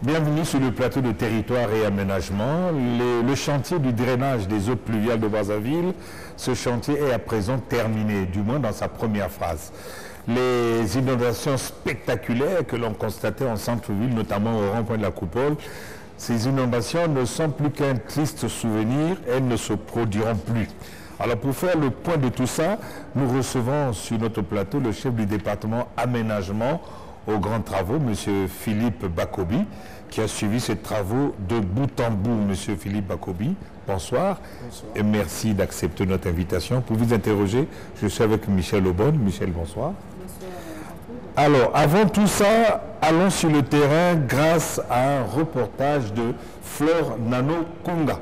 Bienvenue sur le plateau de territoire et aménagement. Le chantier du drainage des eaux pluviales de Brazzaville, ce chantier est à présent terminé, du moins dans sa première phase. Les inondations spectaculaires que l'on constatait en centre-ville, notamment au rond-point de la Coupole, ces inondations ne sont plus qu'un triste souvenir, elles ne se produiront plus. Alors pour faire le point de tout ça, nous recevons sur notre plateau le chef du département aménagement aux grands travaux, M. Philippe Bakobi, qui a suivi ces travaux de bout en bout. M. Philippe Bakobi, bonsoir. Bonsoir. Et merci d'accepter notre invitation. Pour vous interroger, je suis avec Michel Aubonne. Michel, bonsoir. Bonsoir. Alors, avant tout ça, allons sur le terrain grâce à un reportage de Flore Nano Konga.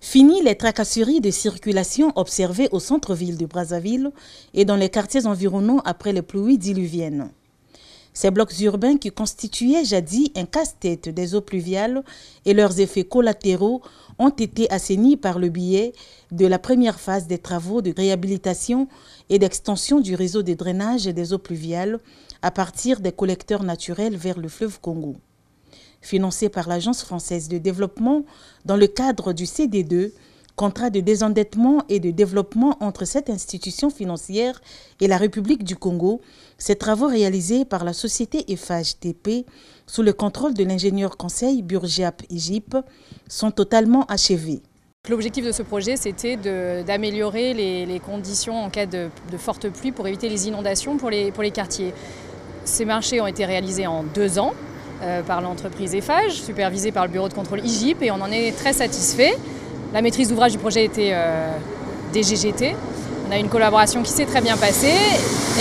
Fini les tracasseries de circulation observées au centre-ville de Brazzaville et dans les quartiers environnants après les pluies diluviennes. Ces blocs urbains qui constituaient jadis un casse-tête des eaux pluviales et leurs effets collatéraux ont été assainis par le biais de la première phase des travaux de réhabilitation et d'extension du réseau de drainage des eaux pluviales à partir des collecteurs naturels vers le fleuve Congo. Financé par l'Agence française de développement dans le cadre du CD2, contrat de désendettement et de développement entre cette institution financière et la République du Congo, ces travaux réalisés par la société FHTP sous le contrôle de l'ingénieur conseil Burgiap Egypte sont totalement achevés. L'objectif de ce projet, c'était d'améliorer les conditions en cas de fortes pluies pour éviter les inondations pour les quartiers. Ces marchés ont été réalisés en 2 ans par l'entreprise EFAGE, supervisée par le bureau de contrôle Egypte, et on en est très satisfait. La maîtrise d'ouvrage du projet était des GGT. On a une collaboration qui s'est très bien passée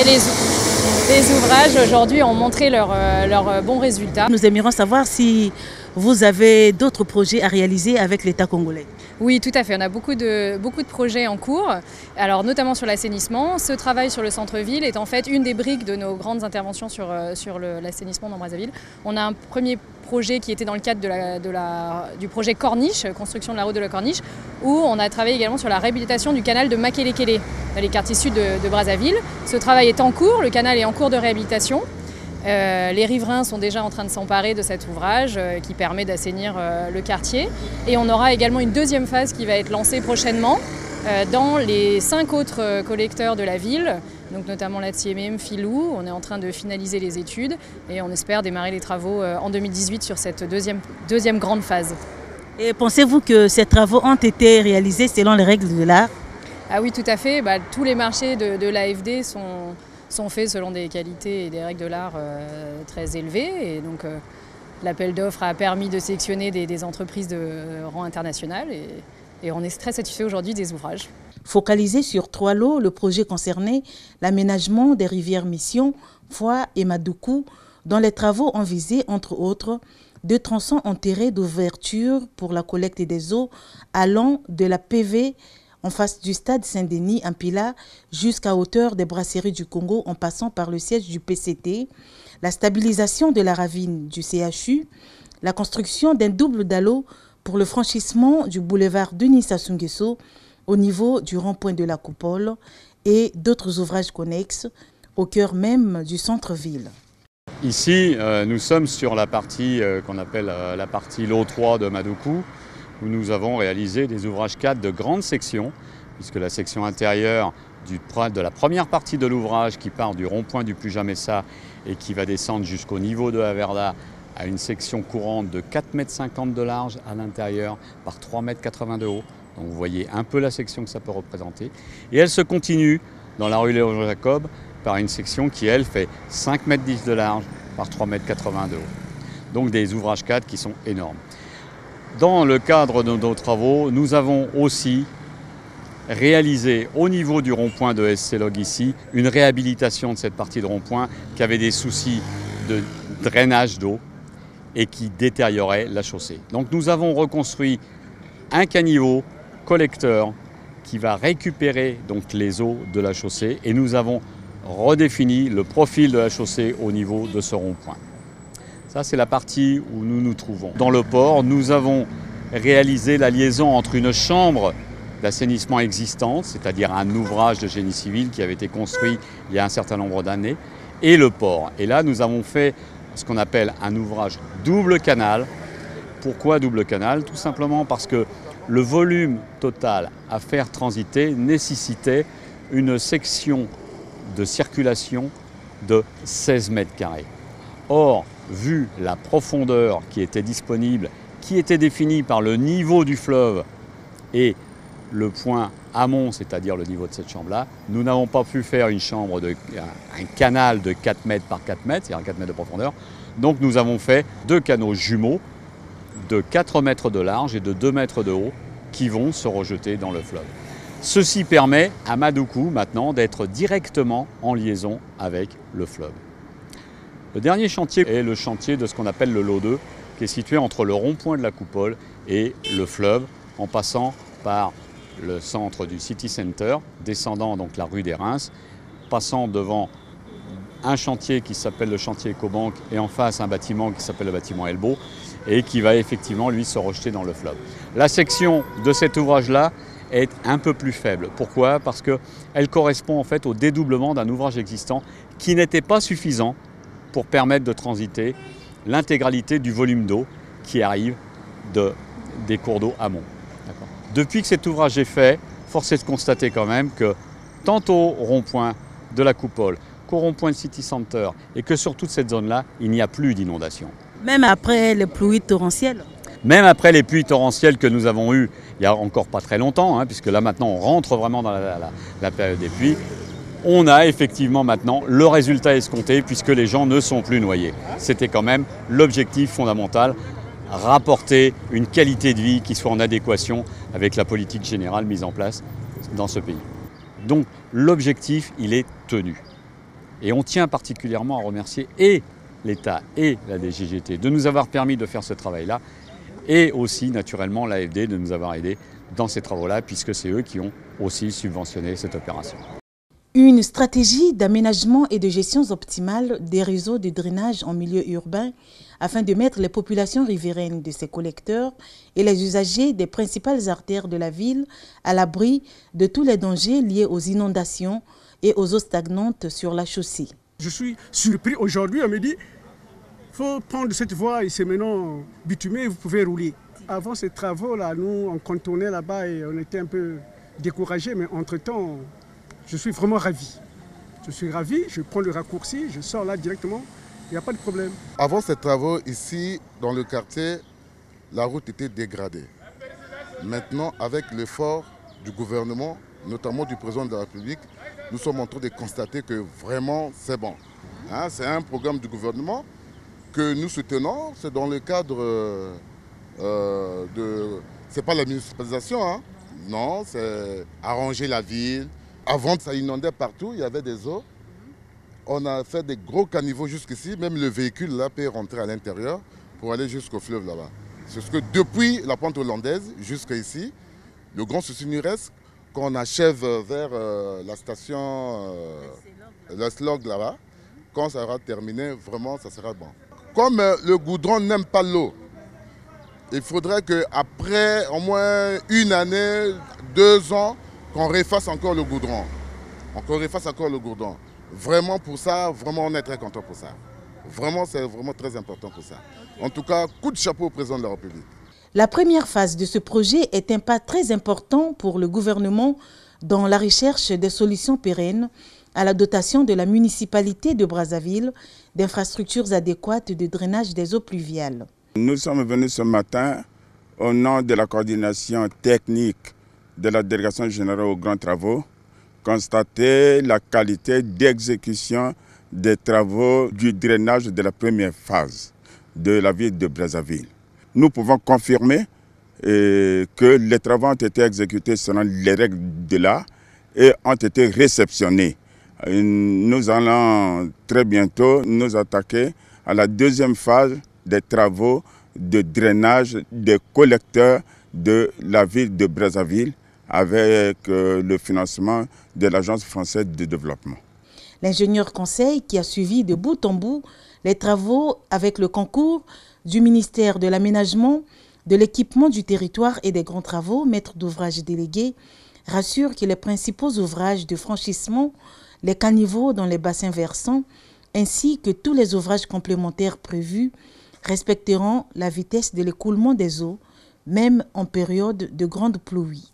et les ouvrages aujourd'hui ont montré leurs bons résultats. Nous aimerions savoir si vous avez d'autres projets à réaliser avec l'État congolais. Oui, tout à fait. On a beaucoup de projets en cours, alors notamment sur l'assainissement. Ce travail sur le centre-ville est en fait une des briques de nos grandes interventions sur l'assainissement dans Brazzaville. On a un premier projet qui était dans le cadre du projet Corniche, construction de la route de la Corniche, où on a travaillé également sur la réhabilitation du canal de Makelekele, dans les quartiers sud de Brazzaville. Ce travail est en cours, le canal est en cours de réhabilitation. Les riverains sont déjà en train de s'emparer de cet ouvrage qui permet d'assainir le quartier. Et on aura également une deuxième phase qui va être lancée prochainement dans les 5 autres collecteurs de la ville, donc notamment la Tsiemem, Filou. On est en train de finaliser les études et on espère démarrer les travaux en 2018 sur cette deuxième grande phase. Et pensez-vous que ces travaux ont été réalisés selon les règles de l'art? Ah oui, tout à fait. Tous les marchés de l'AFD sont faits selon des qualités et des règles de l'art très élevées. Et donc l'appel d'offres a permis de sélectionner des entreprises de rang international et on est très satisfait aujourd'hui des ouvrages. Focalisé sur 3 lots, le projet concernait l'aménagement des rivières Mission, Foix et Madoukou, dont les travaux ont visé, entre autres, 2 tronçons enterrés d'ouverture pour la collecte des eaux allant de la PV en face du stade Saint-Denis, en Pila, jusqu'à hauteur des brasseries du Congo en passant par le siège du PCT, la stabilisation de la ravine du CHU, la construction d'un double dallo pour le franchissement du boulevard Denis Sassou Nguesso au niveau du rond-point de la Coupole et d'autres ouvrages connexes au cœur même du centre-ville. Ici, nous sommes sur la partie qu'on appelle la partie lot 3 de Madoukou, où nous avons réalisé des ouvrages 4 de grande section, puisque la section intérieure de la première partie de l'ouvrage qui part du rond-point du Pujamessa et qui va descendre jusqu'au niveau de Haverda a une section courante de 4,50 m de large à l'intérieur par 3,80 m de haut. Donc vous voyez un peu la section que ça peut représenter. Et elle se continue dans la rue Léon Jacob par une section qui, elle, fait 5,10 m de large par 3,80 m de haut. Donc des ouvrages 4 qui sont énormes. Dans le cadre de nos travaux, nous avons aussi réalisé au niveau du rond-point de SC-Log ici une réhabilitation de cette partie de rond-point qui avait des soucis de drainage d'eau et qui détériorait la chaussée. Donc nous avons reconstruit un caniveau collecteur qui va récupérer donc les eaux de la chaussée et nous avons redéfini le profil de la chaussée au niveau de ce rond-point. Ça, c'est la partie où nous nous trouvons. Dans le port, nous avons réalisé la liaison entre une chambre d'assainissement existante, c'est-à-dire un ouvrage de génie civil qui avait été construit il y a un certain nombre d'années, et le port. Et là, nous avons fait ce qu'on appelle un ouvrage double canal. Pourquoi double canal? Tout simplement parce que le volume total à faire transiter nécessitait une section de circulation de 16 mètres carrés. Or, vu la profondeur qui était disponible, qui était définie par le niveau du fleuve et le point amont, c'est-à-dire le niveau de cette chambre-là, nous n'avons pas pu faire un canal de 4 mètres par 4 mètres, c'est-à-dire 4 mètres de profondeur. Donc nous avons fait 2 canaux jumeaux de 4 mètres de large et de 2 mètres de haut qui vont se rejeter dans le fleuve. Ceci permet à Madoukou maintenant d'être directement en liaison avec le fleuve. Le dernier chantier est le chantier de ce qu'on appelle le lot 2, qui est situé entre le rond-point de la coupole et le fleuve, en passant par le centre du City Center, descendant donc la rue des Reims, passant devant un chantier qui s'appelle le chantier Ecobank et en face un bâtiment qui s'appelle le bâtiment Elbow et qui va effectivement lui se rejeter dans le fleuve. La section de cet ouvrage-là est un peu plus faible. Pourquoi? Parce qu'elle correspond en fait au dédoublement d'un ouvrage existant qui n'était pas suffisant pour permettre de transiter l'intégralité du volume d'eau qui arrive des cours d'eau amont. Depuis que cet ouvrage est fait, force est de constater quand même que tant au rond-point de la coupole qu'au rond-point de City Center et que sur toute cette zone-là, il n'y a plus d'inondation. Même après les pluies torrentielles? Même après les pluies torrentielles que nous avons eues il n'y a encore pas très longtemps, puisque là maintenant on rentre vraiment dans la période des pluies, on a effectivement maintenant le résultat escompté puisque les gens ne sont plus noyés. C'était quand même l'objectif fondamental, rapporter une qualité de vie qui soit en adéquation avec la politique générale mise en place dans ce pays. Donc l'objectif, il est tenu. Et on tient particulièrement à remercier et l'État et la DGGT de nous avoir permis de faire ce travail-là et aussi naturellement l'AFD de nous avoir aidés dans ces travaux-là puisque c'est eux qui ont aussi subventionné cette opération. Une stratégie d'aménagement et de gestion optimale des réseaux de drainage en milieu urbain afin de mettre les populations riveraines de ces collecteurs et les usagers des principales artères de la ville à l'abri de tous les dangers liés aux inondations et aux eaux stagnantes sur la chaussée. Je suis surpris aujourd'hui, on me dit il faut prendre cette voie et c'est maintenant bitumé et vous pouvez rouler. Avant ces travaux-là, nous on contournait là-bas et on était un peu découragés, mais entre-temps, je suis vraiment ravi. Je suis ravi, je prends le raccourci, je sors là directement, il n'y a pas de problème. Avant ces travaux, ici, dans le quartier, la route était dégradée. Maintenant, avec l'effort du gouvernement, notamment du président de la République, nous sommes en train de constater que vraiment c'est bon. C'est un programme du gouvernement que nous soutenons, c'est dans le cadre c'est pas la municipalisation, non, c'est arranger la ville. Avant, ça inondait partout, il y avait des eaux. On a fait des gros caniveaux jusqu'ici, même le véhicule là peut rentrer à l'intérieur pour aller jusqu'au fleuve là-bas. C'est ce que depuis la pente hollandaise jusqu'ici, le grand souci nous reste qu'on achève vers la station le slog là-bas. Quand ça sera terminé, vraiment ça sera bon. Comme le goudron n'aime pas l'eau, il faudrait qu'après au moins une année, 2 ans, qu'on refasse encore le goudron. Vraiment pour ça, vraiment on est très content pour ça. Vraiment, c'est vraiment très important pour ça. En tout cas, coup de chapeau au président de la République. La première phase de ce projet est un pas très important pour le gouvernement dans la recherche des solutions pérennes à la dotation de la municipalité de Brazzaville d'infrastructures adéquates de drainage des eaux pluviales. Nous sommes venus ce matin au nom de la coordination technique de la délégation générale aux grands travaux, constater la qualité d'exécution des travaux du drainage de la première phase de la ville de Brazzaville. Nous pouvons confirmer que les travaux ont été exécutés selon les règles de l'art et ont été réceptionnés. Nous allons très bientôt nous attaquer à la deuxième phase des travaux de drainage des collecteurs de la ville de Brazzaville avec le financement de l'Agence française de développement. L'ingénieur conseil qui a suivi de bout en bout les travaux avec le concours du ministère de l'Aménagement, de l'Équipement du territoire et des grands travaux, maître d'ouvrage délégué, rassure que les principaux ouvrages de franchissement, les caniveaux dans les bassins versants, ainsi que tous les ouvrages complémentaires prévus respecteront la vitesse de l'écoulement des eaux, même en période de grande pluie.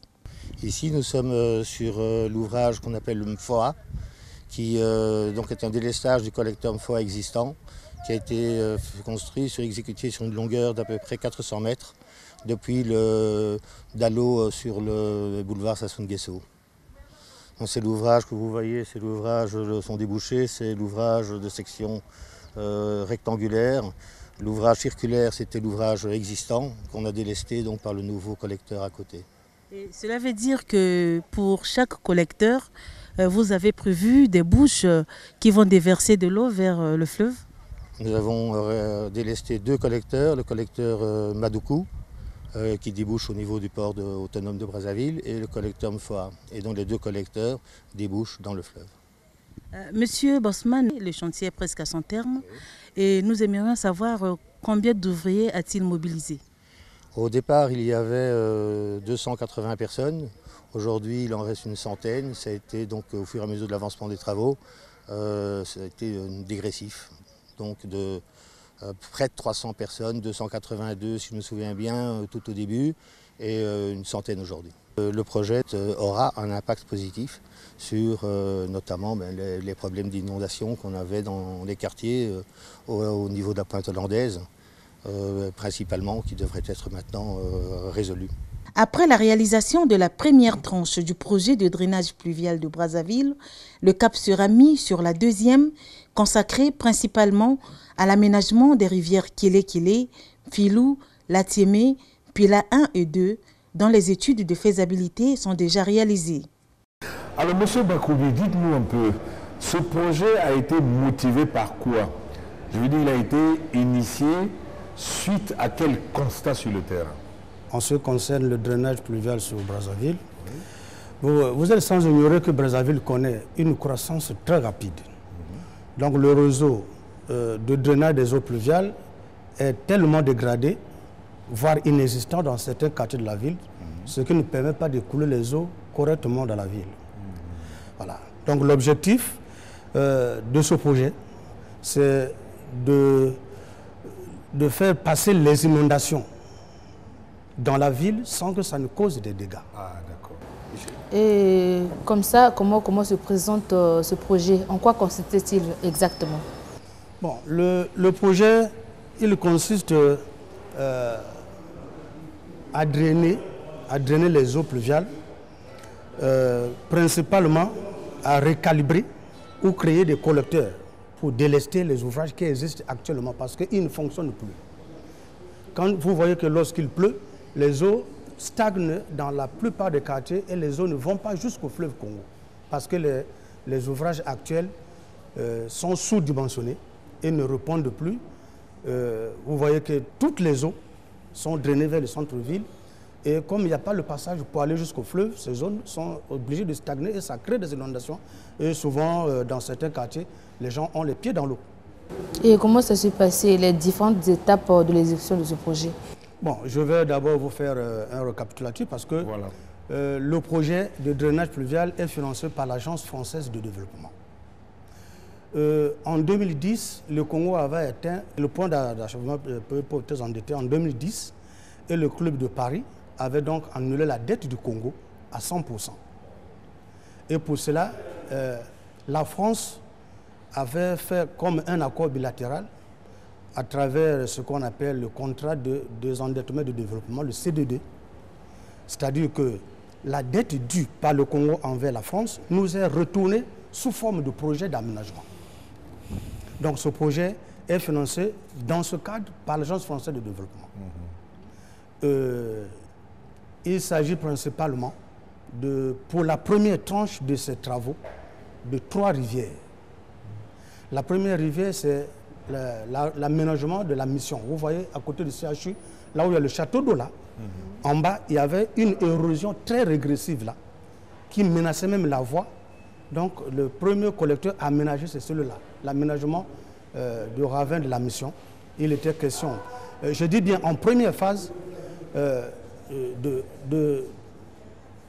Ici, nous sommes sur l'ouvrage qu'on appelle le MFOA, qui donc est un délestage du collecteur MFOA existant, qui a été construit, exécuté sur une longueur d'à peu près 400 mètres, depuis le Dalo sur le boulevard Sassou Nguesso. C'est l'ouvrage que vous voyez, c'est l'ouvrage de son débouché, c'est l'ouvrage de section rectangulaire. L'ouvrage circulaire, c'était l'ouvrage existant qu'on a délesté donc, par le nouveau collecteur à côté. Et cela veut dire que pour chaque collecteur, vous avez prévu des bouches qui vont déverser de l'eau vers le fleuve? Nous avons délesté 2 collecteurs, le collecteur Madoukou, qui débouche au niveau du port autonome de Brazzaville, et le collecteur Mfoa. Et donc les 2 collecteurs débouchent dans le fleuve. Monsieur Bosman, le chantier est presque à son terme et nous aimerions savoir combien d'ouvriers a-t-il mobilisé? Au départ, il y avait 280 personnes. Aujourd'hui, il en reste une centaine. Ça a été donc au fur et à mesure de l'avancement des travaux, ça a été dégressif. Donc de près de 300 personnes, 282 si je me souviens bien tout au début et une centaine aujourd'hui. Le projet aura un impact positif sur notamment les problèmes d'inondation qu'on avait dans les quartiers au niveau de la pointe hollandaise, principalement, qui devraient être maintenant résolus. Après la réalisation de la première tranche du projet de drainage pluvial de Brazzaville, le cap sera mis sur la deuxième, consacrée principalement à l'aménagement des rivières Kélé-Kélé, Filou, Latiémé, puis la 1 et 2, dont les études de faisabilité sont déjà réalisées. Alors, M. Bakoubi, dites-nous un peu, ce projet a été motivé par quoi? Je veux dire, il a été initié suite à quel constat sur le terrain? En ce qui concerne le drainage pluvial sur Brazzaville, vous êtes sans ignorer que Brazzaville connaît une croissance très rapide. Donc le réseau de drainage des eaux pluviales est tellement dégradé, voire inexistant dans certains quartiers de la ville, ce qui ne permet pas d'écouler les eaux correctement dans la ville. Voilà. Donc l'objectif de ce projet, c'est de faire passer les inondations dans la ville sans que ça ne cause des dégâts. Ah, d'accord. Et comme ça, comment se présente ce projet? En quoi consiste-t-il exactement? Bon, le projet, il consiste à drainer les eaux pluviales, principalement à recalibrer ou créer des collecteurs pour délester les ouvrages qui existent actuellement parce qu'ils ne fonctionnent plus. Quand vous voyez que lorsqu'il pleut, les eaux stagnent dans la plupart des quartiers et les eaux ne vont pas jusqu'au fleuve Congo parce que les ouvrages actuels sont sous-dimensionnés et ne répondent plus. Vous voyez que toutes les eaux sont drainées vers le centre-ville et comme il n'y a pas le passage pour aller jusqu'au fleuve, ces zones sont obligées de stagner et ça crée des inondations. Et souvent, dans certains quartiers, les gens ont les pieds dans l'eau. Et comment ça s'est passé, les différentes étapes de l'exécution de ce projet? Bon, je vais d'abord vous faire un récapitulatif parce que voilà. Le projet de drainage pluvial est financé par l'Agence française de développement. En 2010, le Congo avait atteint le point d'achèvement pauvreté endettée en 2010 et le Club de Paris avait donc annulé la dette du Congo à 100%. Et pour cela, la France avait fait comme un accord bilatéral à travers ce qu'on appelle le contrat de désendettement de développement, le CDD. C'est-à-dire que la dette due par le Congo envers la France nous est retournée sous forme de projet d'aménagement. Donc ce projet est financé dans ce cadre par l'Agence française de développement. Il s'agit principalement pour la première tranche de ces travaux, de 3 rivières. La première rivière, c'est l'aménagement de la mission. Vous voyez, à côté du CHU, là où il y a le château d'eau, là, en bas, il y avait une érosion très régressive, là, qui menaçait même la voie. Donc, le premier collecteur a aménagé, c'est celui-là, l'aménagement du ravin de la mission. Il était question, je dis bien en première phase,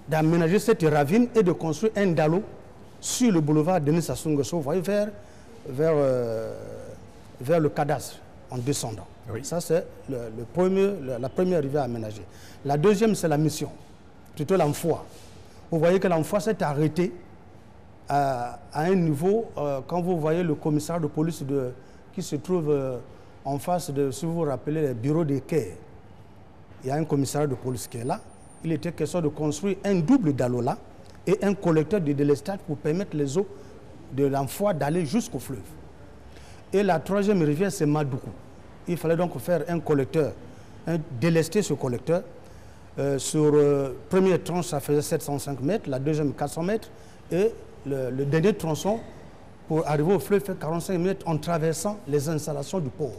d'aménager cette ravine et de construire un dalo sur le boulevard Denis Sassou Nguesso, vous voyez, vers vers le cadastre en descendant. Oui. Ça, c'est la première rivière aménagée. La deuxième, c'est la mission, plutôt l'Amphoi. Vous voyez que l'Amphoi s'est arrêté à un niveau, quand vous voyez le commissariat de police qui se trouve en face de, si vous vous rappelez, le bureau des quais. Il y a un commissariat de police qui est là. Il était question de construire un double d'Alola et un collecteur de délestage pour permettre les eaux de l'Amphoi d'aller jusqu'au fleuve. Et la troisième rivière, c'est Madoukou. Il fallait donc faire un collecteur, délester ce collecteur. Sur première tranche, ça faisait 705 mètres, la deuxième 400 mètres, et le dernier tronçon, pour arriver au fleuve, fait 45 mètres en traversant les installations du port.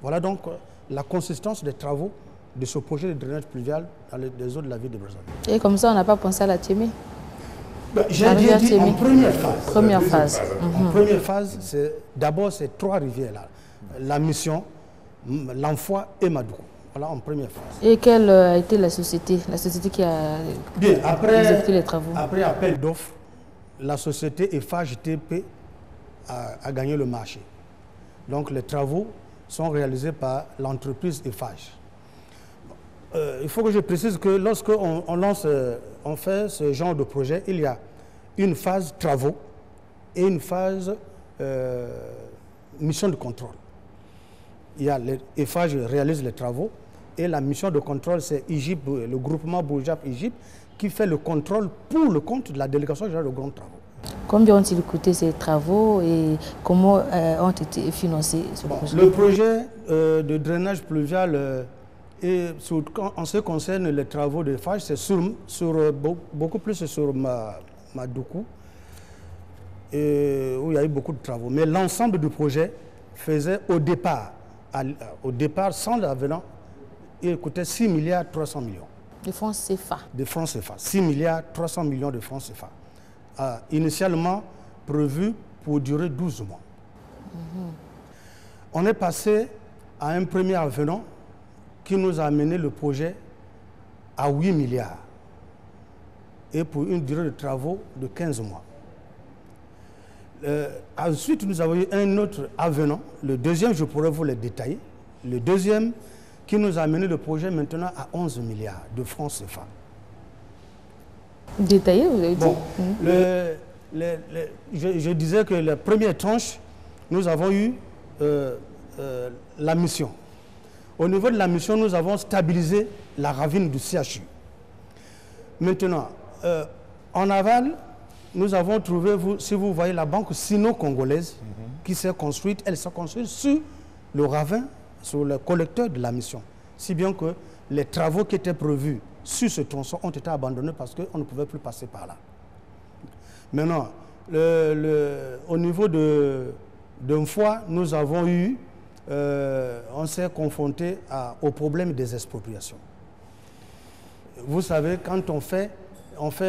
Voilà donc la consistance des travaux de ce projet de drainage pluvial dans les eaux de la ville de Brazzaville. Et comme ça, on n'a pas pensé à la Tchémé? J'ai dit en première phase. Première phase. En première phase, d'abord ces trois rivières-là. La Mission, l'Amphoi et Madoukou. Voilà, en première phase. Et quelle a été la société qui a exécuté les travaux? Après appel d'offres, la société Eiffage TP a gagné le marché. Donc les travaux sont réalisés par l'entreprise Eiffage. Il faut que je précise que lorsqu'on on fait ce genre de projet, il y a une phase travaux et une phase mission de contrôle. Il y a Eiffage réalise les travaux et la mission de contrôle, c'est Égypte, le groupement Boujap-Égypte, qui fait le contrôle pour le compte de la délégation générale de grands travaux. Combien ont-ils coûté ces travaux et comment ont été financés ce projet? Le projet de drainage pluvial, en ce qui concerne les travaux de Eiffage, c'est beaucoup plus sur Madoukou, où il y a eu beaucoup de travaux. Mais l'ensemble du projet faisait au départ, sans l'avenant, il coûtait 6 milliards 300 millions. De francs CFA. De francs CFA. 6 milliards 300 millions de francs CFA. Initialement prévu pour durer 12 mois. On est passé à un premier avenant qui nous a amené le projet à 8 milliards et pour une durée de travaux de 15 mois. Ensuite, nous avons eu un autre avenant, le deuxième, je pourrais vous le détailler, le deuxième qui nous a amené le projet maintenant à 11 milliards de francs CFA. Détaillé, vous avez dit? Bon, je disais que la première tranche, nous avons eu la mission. Au niveau de la mission, nous avons stabilisé la ravine du CHU. Maintenant, en aval, nous avons trouvé, si vous voyez la banque sino-congolaise qui s'est construite, elle s'est construite sur le ravin, sur le collecteur de la mission. Si bien que les travaux qui étaient prévus sur ce tronçon ont été abandonnés parce qu'on ne pouvait plus passer par là. Maintenant, au niveau d'un fois, nous avons eu, on s'est confronté au problème des expropriations. Vous savez, quand on fait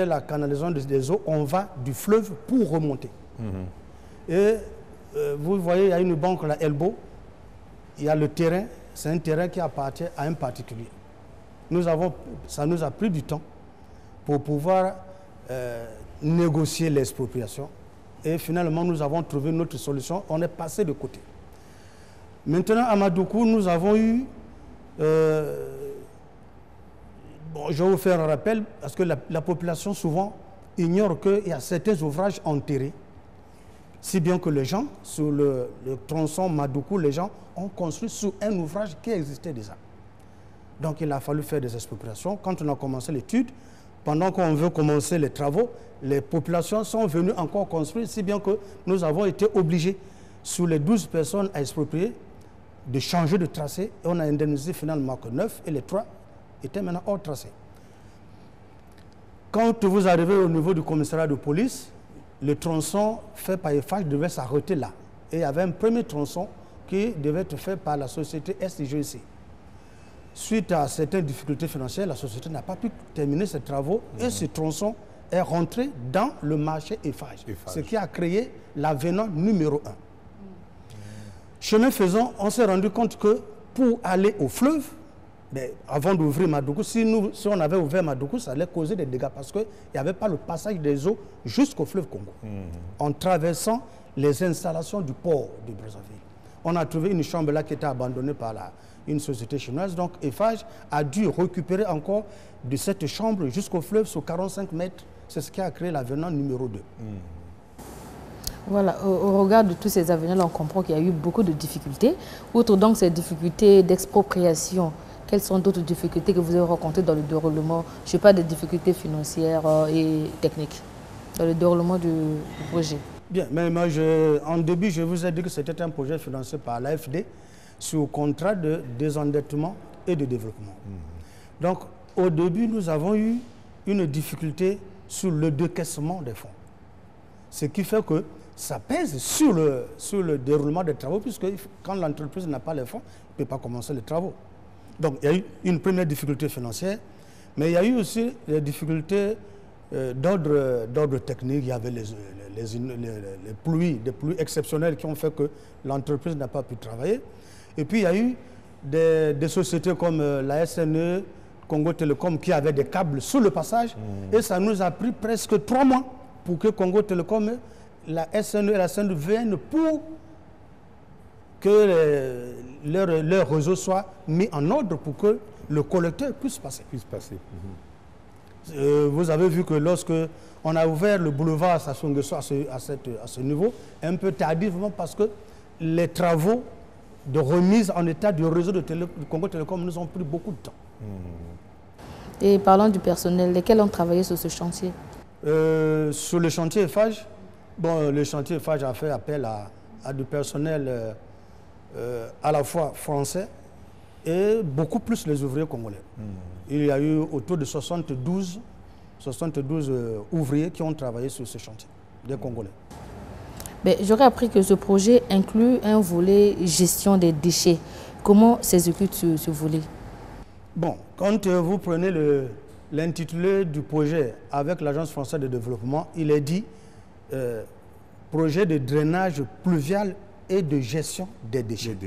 la canalisation des eaux, on va du fleuve pour remonter. Et vous voyez, il y a une banque, la Elbow, il y a le terrain, c'est un terrain qui appartient à un particulier. Ça nous a pris du temps pour pouvoir négocier l'expropriation. Et finalement, nous avons trouvé notre solution. On est passé de côté. Maintenant, à Madoukou, nous avons eu... je vais vous faire un rappel, parce que la population souvent ignore qu'il y a certains ouvrages enterrés. Si bien que les gens, sur le tronçon Madoukou, les gens ont construit sur un ouvrage qui existait déjà. Donc il a fallu faire des expropriations. Quand on a commencé l'étude, pendant qu'on veut commencer les travaux, les populations sont venues encore construire, si bien que nous avons été obligés, sur les 12 personnes à exproprier, de changer de tracé. Et on a indemnisé finalement que 9 et les 3 étaient maintenant hors tracé. Quand vous arrivez au niveau du commissariat de police, le tronçon fait par Eiffage devait s'arrêter là. Et il y avait un premier tronçon qui devait être fait par la société SIGC. Suite à certaines difficultés financières, la société n'a pas pu terminer ses travaux et ce tronçon est rentré dans le marché Eiffage, ce qui a créé l'avenant numéro 1. Chemin faisant, on s'est rendu compte que pour aller au fleuve, avant d'ouvrir Madoukou, si on avait ouvert Madoukou, ça allait causer des dégâts parce qu'il n'y avait pas le passage des eaux jusqu'au fleuve Congo. En traversant les installations du port de Brazzaville. On a trouvé une chambre là qui était abandonnée par une société chinoise. Donc Eiffage a dû récupérer encore de cette chambre jusqu'au fleuve sur 45 mètres. C'est ce qui a créé l'avenant numéro 2. Voilà, au regard de tous ces avenants, on comprend qu'il y a eu beaucoup de difficultés. Outre donc ces difficultés d'expropriation, quelles sont d'autres difficultés que vous avez rencontrées dans le déroulement? Je ne sais pas, des difficultés financières et techniques dans le déroulement du projet. Bien, mais moi, en début, je vous ai dit que c'était un projet financé par l'AFD sur contrat de désendettement et de développement. Donc, au début, nous avons eu une difficulté sur le décaissement des fonds. Ce qui fait que ça pèse sur le déroulement des travaux, puisque quand l'entreprise n'a pas les fonds, elle ne peut pas commencer les travaux. Donc, il y a eu une première difficulté financière, mais il y a eu aussi des difficultés d'ordre technique. Il y avait des pluies exceptionnelles qui ont fait que l'entreprise n'a pas pu travailler. Et puis, il y a eu des sociétés comme la SNE, Congo Télécom, qui avaient des câbles sous le passage. Et ça nous a pris presque 3 mois pour que Congo Télécom, la SNE et la SNE viennent pour que leur réseau soit mis en ordre pour que le collecteur puisse passer. Vous avez vu que lorsque on a ouvert le boulevard Sassou Nguesso à ce niveau, un peu tardivement, parce que les travaux de remise en état du réseau de Congo Télécom nous ont pris beaucoup de temps. Et parlant du personnel, lesquels ont travaillé sur ce chantier? Sur le chantier Eiffage, le chantier Eiffage a fait appel à du personnel à la fois français et beaucoup plus les ouvriers congolais. Il y a eu autour de 72 ouvriers qui ont travaillé sur ce chantier, des Congolais. J'aurais appris que ce projet inclut un volet gestion des déchets. Comment s'exécute ce volet? Bon, quand vous prenez l'intitulé du projet avec l'Agence française de développement, il est dit projet de drainage pluvial et de gestion des déchets.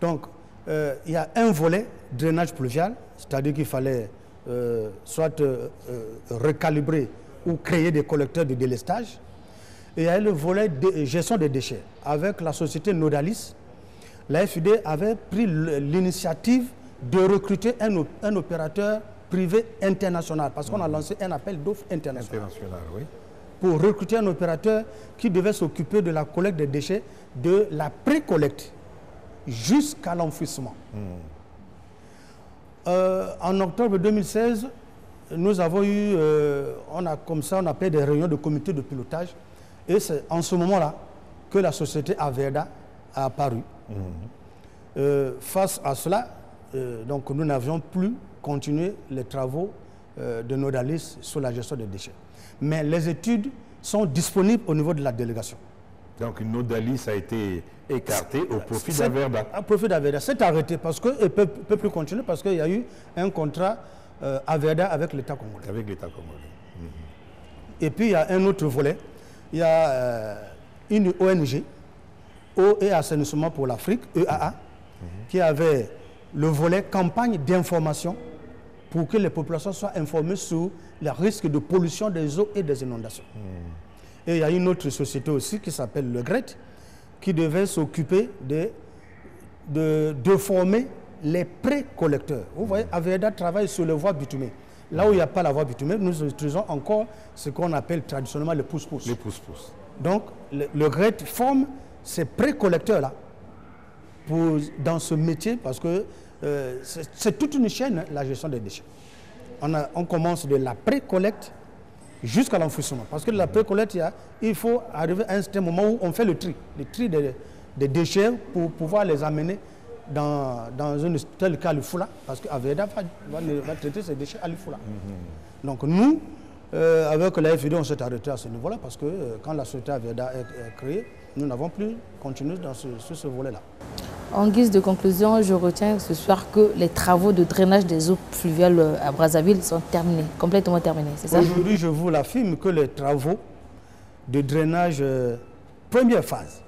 Donc, il y a un volet drainage pluvial, c'est-à-dire qu'il fallait soit recalibrer ou créer des collecteurs de délestage. Et il y a le volet de gestion des déchets. Avec la société Nodalis, la FUD avait pris l'initiative de recruter un opérateur privé international, parce qu'on a lancé un appel d'offres international. Pour recruter un opérateur qui devait s'occuper de la collecte des déchets, de la pré-collecte jusqu'à l'enfouissement. En octobre 2016, nous avons eu, on a fait des réunions de comité de pilotage, et c'est en ce moment-là que la société Averda a apparu. Face à cela, donc nous n'avions plus continué les travaux de Nodalis sur la gestion des déchets. Mais les études sont disponibles au niveau de la délégation. Donc Nodalis a été écarté au profit d'Averda. Au profit d'Averda. C'est arrêté parce qu'il ne peut plus continuer, parce qu'il y a eu un contrat Averda avec l'État congolais. Avec l'État congolais. Et puis il y a un autre volet. Il y a une ONG, Eau et Assainissement pour l'Afrique, EAA, qui avait le volet campagne d'information pour que les populations soient informées sur les risques de pollution des eaux et des inondations. Et il y a une autre société aussi qui s'appelle le GRET, qui devait s'occuper de former les pré-collecteurs. Vous voyez, Averda travaille sur les voies bitumées. Là où il n'y a pas la voie bitumée, nous utilisons encore ce qu'on appelle traditionnellement les pousse-pousse. Les pousse-pousse. Donc, le GRET forme ces pré-collecteurs-là dans ce métier, parce que c'est toute une chaîne, la gestion des déchets. On commence de la pré-collecte jusqu'à l'enfouissement. Parce que la pré-collecte, il faut arriver à un certain moment où on fait le tri des déchets pour pouvoir les amener dans une telle cas à l'Ifula, parce qu'Averda va traiter ces déchets à l'Ifula. Donc nous, avec la FUD, on s'est arrêté à ce niveau-là, parce que quand la société Averda est créée, nous n'avons plus continué sur ce volet-là. En guise de conclusion, je retiens ce soir que les travaux de drainage des eaux pluviales à Brazzaville sont terminés, complètement terminés, c'est ça? Aujourd'hui, je vous l'affirme que les travaux de drainage première phase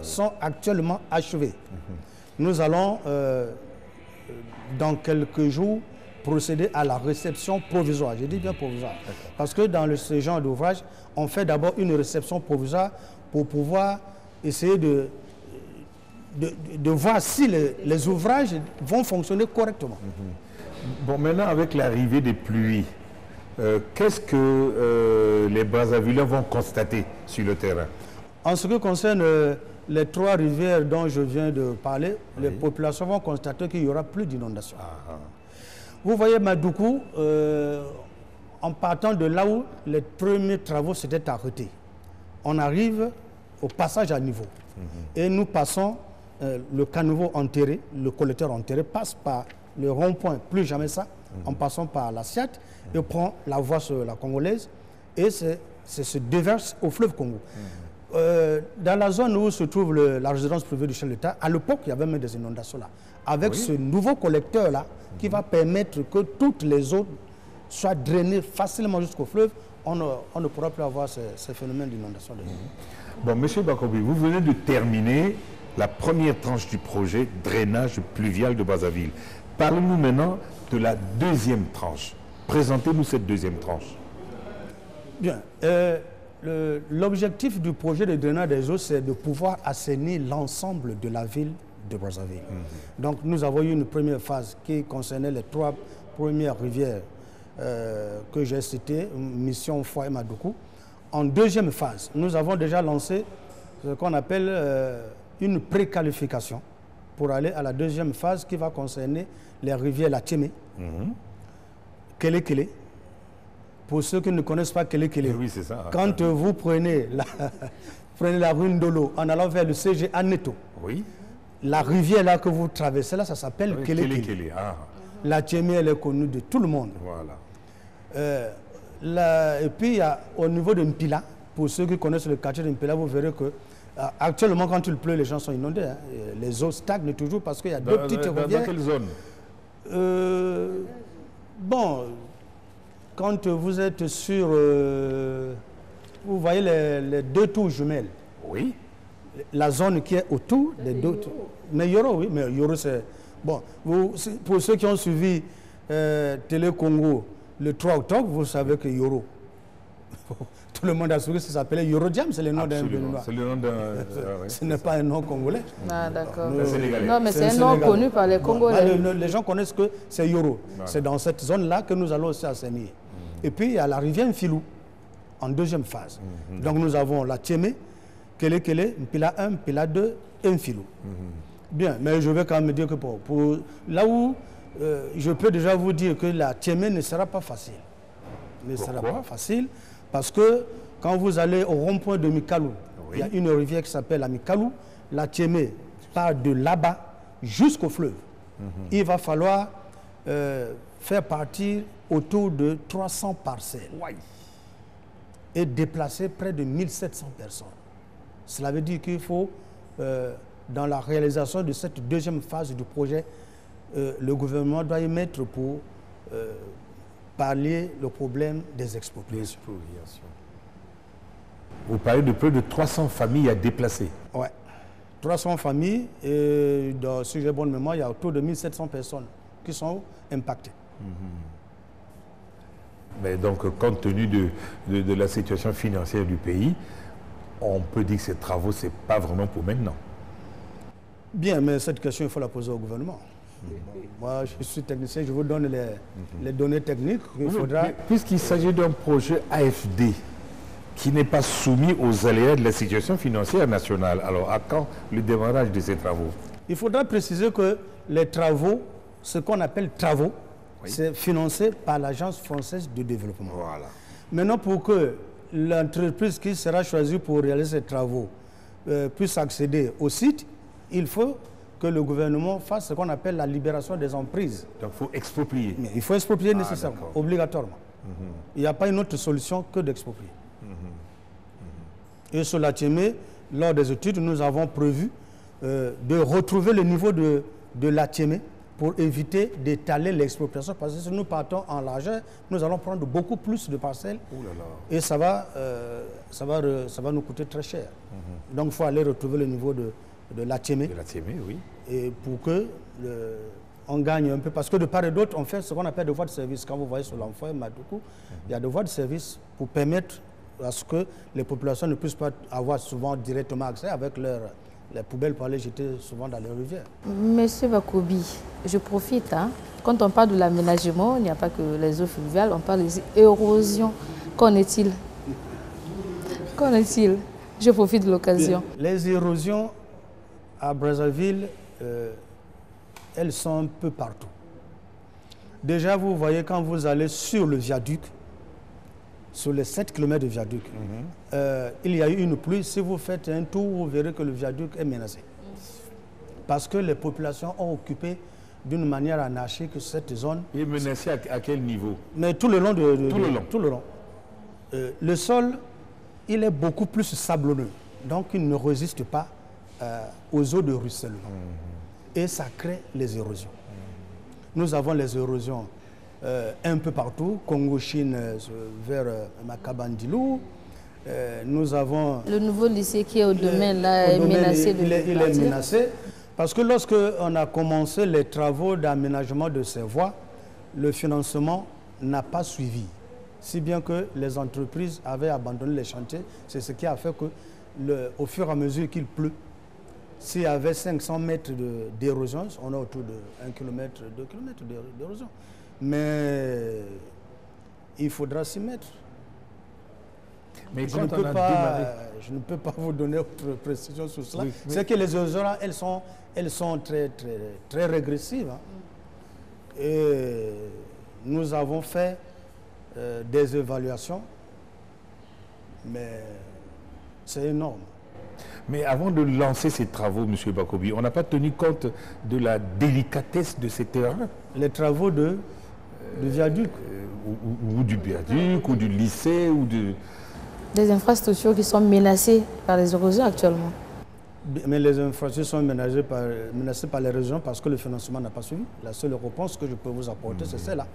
sont actuellement achevés. Nous allons, dans quelques jours, procéder à la réception provisoire. Je dis bien provisoire. Parce que dans ce genre d'ouvrage, on fait d'abord une réception provisoire pour pouvoir essayer de voir si les ouvrages vont fonctionner correctement. Bon, maintenant, avec l'arrivée des pluies, qu'est-ce que les Brazzavillois vont constater sur le terrain? En ce qui concerne les 3 rivières dont je viens de parler, les populations vont constater qu'il n'y aura plus d'inondations. Vous voyez Madoukou, en partant de là où les premiers travaux s'étaient arrêtés, on arrive au passage à niveau. Et nous passons le caniveau enterré, le collecteur enterré, passe par le rond-point, plus jamais ça, en passant par la Siat, et prend la voie sur la Congolaise, et se déverse au fleuve Congo. Dans la zone où se trouve la résidence privée du chef de l'État, à l'époque, il y avait même des inondations là. Avec ce nouveau collecteur-là, qui va permettre que toutes les eaux soient drainées facilement jusqu'au fleuve, on ne pourra plus avoir ces phénomènes d'inondation. Bon, M. Bakobi, vous venez de terminer la première tranche du projet drainage pluvial de Brazzaville. Parlez-nous maintenant de la deuxième tranche. Présentez-nous cette deuxième tranche. Bien. L'objectif du projet de drainage des eaux, c'est de pouvoir assainir l'ensemble de la ville de Brazzaville. Donc nous avons eu une première phase qui concernait les 3 premières rivières que j'ai citées, Mission, Foy et Madoukou. En deuxième phase, nous avons déjà lancé ce qu'on appelle une préqualification pour aller à la deuxième phase qui va concerner les rivières La Tchémé, Kele-Kele. Pour ceux qui ne connaissent pas Kele-Kele, quand vous prenez la rue Ndolo en allant vers le CG Aneto, la rivière là que vous traversez là, ça s'appelle Kele-Kele. La Tchémé, elle est connue de tout le monde. Et puis, au niveau de Mpila, pour ceux qui connaissent le quartier de Mpila, vous verrez que actuellement, quand il pleut, les gens sont inondés. Les eaux stagnent toujours parce qu'il y a 2 petites rivières. Dans quelle zone? Bon, quand vous êtes sur... vous voyez les 2 tours jumelles. Oui. La zone qui est autour des 2 tours. Mais Yoro, oui, mais Yoro, c'est... Bon, pour ceux qui ont suivi Télé Congo le 3 octobre, vous savez que Yoro, tout le monde a su que ça s'appelait Yoro Jam, c'est le nom d'un Béninois. C'est le nom d'un... Ce n'est pas un nom congolais. Ah, d'accord. Non, mais c'est un nom connu par les Congolais. Les gens connaissent que c'est Yoro. C'est dans cette zone-là que nous allons aussi assainir. Et puis, il y a la rivière Mfilou, en deuxième phase. Donc, nous avons la Tchémé, Kele-Kele, Mpila 1, Mpila 2 et Mfilou. Bien, mais je vais quand même dire que pour là où je peux déjà vous dire que la Tchémé ne sera pas facile. Ne sera pas facile parce que quand vous allez au rond-point de Mikalou, il y a une rivière qui s'appelle la Mikalou, la Tchémé part de là-bas jusqu'au fleuve. Il va falloir faire partir autour de 300 parcelles et déplacer près de 1700 personnes. Cela veut dire qu'il faut, dans la réalisation de cette deuxième phase du projet, le gouvernement doit y mettre pour pallier le problème des expropriations. Vous parlez de plus de 300 familles à déplacer. Oui, 300 familles et, si j'ai bonne mémoire, il y a autour de 1700 personnes qui sont impactées. Mais donc, compte tenu de la situation financière du pays, on peut dire que ces travaux, ce n'est pas vraiment pour maintenant. Bien, mais cette question, il faut la poser au gouvernement. Moi, je suis technicien, je vous donne les données techniques. Puisqu'il s'agit d'un projet AFD qui n'est pas soumis aux aléas de la situation financière nationale, alors à quand le démarrage de ces travaux? Il faudra préciser que les travaux, ce qu'on appelle travaux, c'est financé par l'Agence française de développement. Maintenant, pour que l'entreprise qui sera choisie pour réaliser ces travaux puisse accéder au site, il faut que le gouvernement fasse ce qu'on appelle la libération des emprises. Donc il faut exproprier. Mais il faut exproprier nécessairement, obligatoirement. Il n'y a pas une autre solution que d'exproprier. Et sur la Tchémé, lors des études, nous avons prévu de retrouver le niveau de la Tchémé pour éviter d'étaler l'expropriation. Parce que si nous partons en largeur, nous allons prendre beaucoup plus de parcelles et ça va nous coûter très cher. Donc il faut aller retrouver le niveau de la Tchémé. De la Tchémé, oui. Et pour que on gagne un peu. Parce que de part et d'autre, on fait ce qu'on appelle des voies de service. Quand vous voyez sur l'Enfant et Madoukou, il y a des voies de service pour permettre à ce que les populations ne puissent pas avoir souvent directement accès avec les poubelles pour aller jeter souvent dans les rivières. Monsieur Bakoubi, je profite. Quand on parle de l'aménagement, il n'y a pas que les eaux fluviales, on parle des érosions. Qu'en est-il? Qu'en est-il? Je profite de l'occasion. Les érosions à Brazzaville, elles sont un peu partout. Déjà, vous voyez quand vous allez sur le viaduc, sur les 7 km de viaduc, il y a eu une pluie. Si vous faites un tour, vous verrez que le viaduc est menacé. Parce que les populations ont occupé d'une manière anarchique cette zone. Il est menacé à quel niveau? Mais tout le long. Tout le long. Le sol, il est beaucoup plus sablonneux. Donc, il ne résiste pas aux eaux de ruissellement. Et ça crée les érosions. Nous avons les érosions un peu partout, Congo-Chine vers Makabandilou. Nous avons... Le nouveau lycée qui est au domaine, là, est menacé de il est menacé parce que lorsqu'on a commencé les travaux d'aménagement de ces voies, le financement n'a pas suivi. Si bien que les entreprises avaient abandonné les chantiers, c'est ce qui a fait que, au fur et à mesure qu'il pleut, s'il y avait 500 mètres d'érosion, on a autour de 1 km, 2 km d'érosion. Mais il faudra s'y mettre. Mais je ne peux pas vous donner autre précision sur cela. Oui, c'est que les érosions, elles sont très régressives. Et nous avons fait des évaluations, mais c'est énorme. Mais avant de lancer ces travaux, M. Bakoubi, on n'a pas tenu compte de la délicatesse de ces terrains? Les travaux du viaduc. Ou du viaduc, ou du lycée, ou de... Des infrastructures qui sont menacées par les érosions actuellement. Mais les infrastructures sont menacées par les régions parce que le financement n'a pas suivi. La seule réponse que je peux vous apporter, c'est celle-là.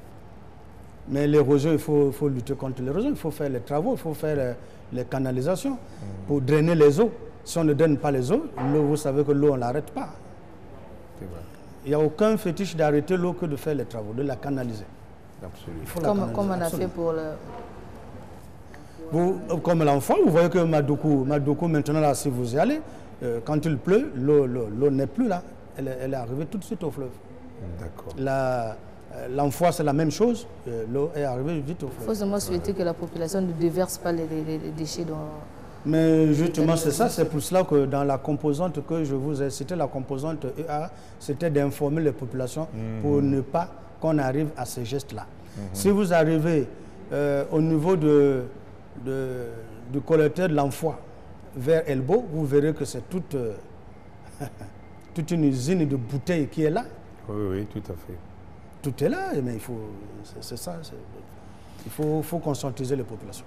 Mais l'érosion, il faut lutter contre l'érosion, il faut faire les travaux, il faut faire les canalisations pour drainer les eaux. Si on ne draine pas les eaux, l'eau, vous savez que l'eau, on ne l'arrête pas. Il n'y a aucun fétiche d'arrêter l'eau que de faire les travaux, de la canaliser. Absolument. Comme on a fait pour le... Comme l'enfant, vous voyez que Madoukou maintenant, là, si vous y allez, quand il pleut, l'eau n'est plus là. Elle est arrivée tout de suite au fleuve. D'accord. L'enfant, c'est la même chose. L'eau est arrivée vite au fleuve. Il faut seulement souhaiter que la population ne déverse pas les déchets dans... Mais justement, c'est ça. C'est pour cela que dans la composante que je vous ai citée, la composante EA, c'était d'informer les populations pour ne pas qu'on arrive à ces gestes-là. Si vous arrivez au niveau du collecteur de l'Enfant vers Elbo, vous verrez que c'est toute une usine de bouteilles qui est là. Oui, tout à fait. Tout est là, mais c'est ça. Il faut conscientiser les populations.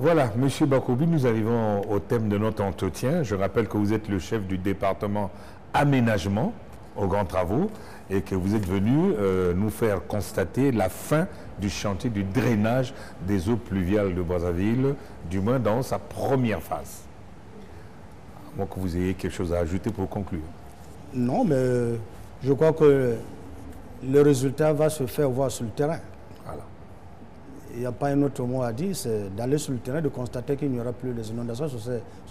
Voilà, M. Bakoubi, nous arrivons au thème de notre entretien. Je rappelle que vous êtes le chef du département aménagement aux grands travaux et que vous êtes venu nous faire constater la fin du chantier du drainage des eaux pluviales de Brazzaville, du moins dans sa première phase. À moins que vous ayez quelque chose à ajouter pour conclure. Non, mais je crois que le résultat va se faire voir sur le terrain. Voilà. Il n'y a pas un autre mot à dire, c'est d'aller sur le terrain, de constater qu'il n'y aura plus les inondations sur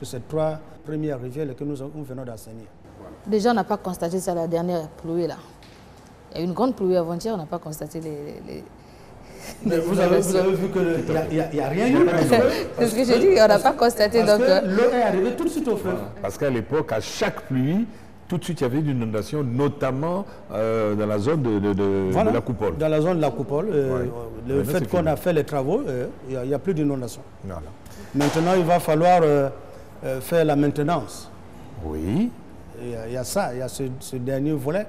ces 3 premières rivières que nous venons d'assainir. Voilà. Déjà, on n'a pas constaté ça la dernière pluie là. Il y a eu une grande pluie avant-hier, on n'a pas constaté les vous avez vu qu'il n'y a rien eu. C'est ce que j'ai dit, on n'a pas constaté. Parce que l'eau est arrivée tout de suite au fleuve. Voilà. Parce qu'à l'époque, à chaque pluie, tout de suite, il y avait une inondation, notamment dans la zone de la coupole. Dans la zone de la coupole. Le fait qu'on a fait les travaux, il n'y a plus d'inondation. Voilà. Maintenant, il va falloir faire la maintenance. Oui. Il y a ça, il y a ce dernier volet.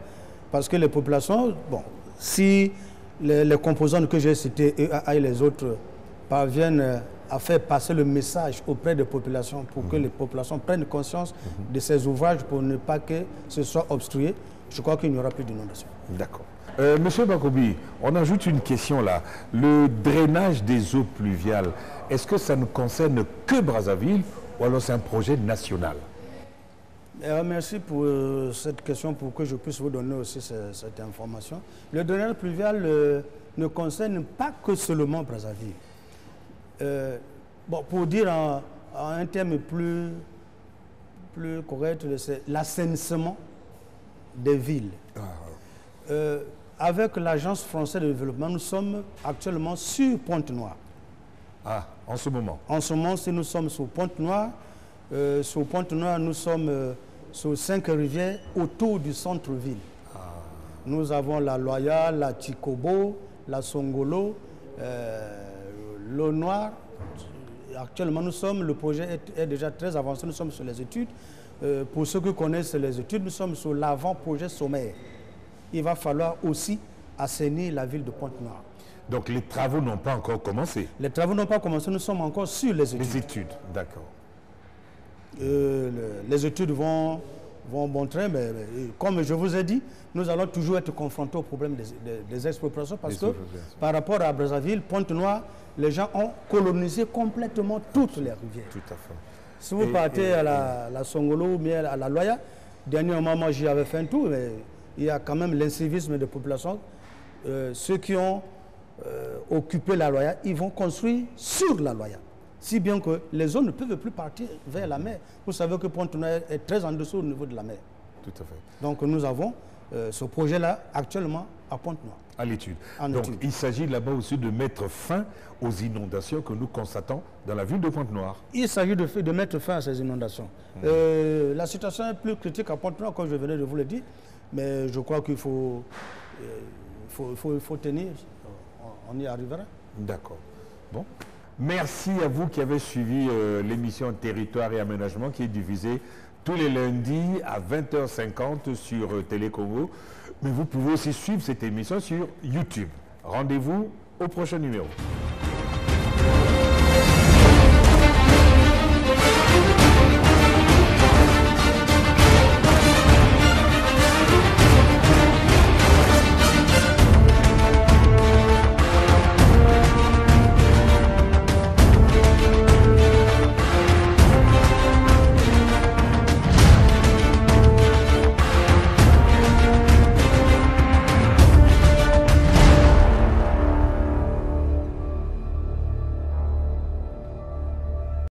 Parce que les populations, bon, si les composantes que j'ai citées, EAA et les autres, parviennent à faire passer le message auprès des populations pour que les populations prennent conscience de ces ouvrages pour ne pas que ce soit obstrué, je crois qu'il n'y aura plus d'inondation. D'accord. Monsieur Bakoubi, on ajoute une question là. Le drainage des eaux pluviales, est-ce que ça ne concerne que Brazzaville ou alors c'est un projet national? Merci pour cette question, pour que je puisse vous donner aussi cette information. Le drainage pluvial ne concerne pas que seulement Brazzaville. Bon, pour dire en un terme plus correct, c'est l'assainissement des villes. Avec l'Agence française de développement, nous sommes actuellement sur Pointe-Noire. Ah, en ce moment? En ce moment, si nous sommes sur Pointe-Noire, nous sommes sur 5 rivières autour du centre-ville. Nous avons la Loya, la Tikobo, la Songolo, l'eau noire. Actuellement, le projet est déjà très avancé, nous sommes sur les études. Pour ceux qui connaissent les études, nous sommes sur l'avant-projet sommaire. Il va falloir aussi assainir la ville de Pointe-Noire. Donc les travaux n'ont pas encore commencé? Les travaux n'ont pas commencé, nous sommes encore sur les études. Les études, d'accord. Les études vont bon train, mais comme je vous ai dit, nous allons toujours être confrontés au problème des expropriations parce que par rapport à Brazzaville, Pointe-Noire, les gens ont colonisé complètement toutes les rivières. Tout à fait. Si vous partez à la Songolo ou bien à la Loya, dernièrement, moi j'y avais fait un tour, mais il y a quand même l'incivisme des populations. Ceux qui ont occupé la Loya, ils vont construire sur la Loya. Si bien que les zones ne peuvent plus partir vers la mer. Vous savez que Pointe-Noire est très en dessous au niveau de la mer. Tout à fait. Donc nous avons ce projet-là actuellement à Pointe-Noire. À l'étude. Donc il s'agit là-bas aussi de mettre fin aux inondations que nous constatons dans la ville de Pointe-Noire. Il s'agit de mettre fin à ces inondations. La situation est plus critique à Pointe-Noire, comme je venais de vous le dire, mais je crois qu'il faut tenir. On y arrivera. D'accord. Bon. Merci à vous qui avez suivi l'émission Territoire et Aménagement qui est diffusée tous les lundis à 20h50 sur Télé Congo. Mais vous pouvez aussi suivre cette émission sur YouTube. Rendez-vous au prochain numéro.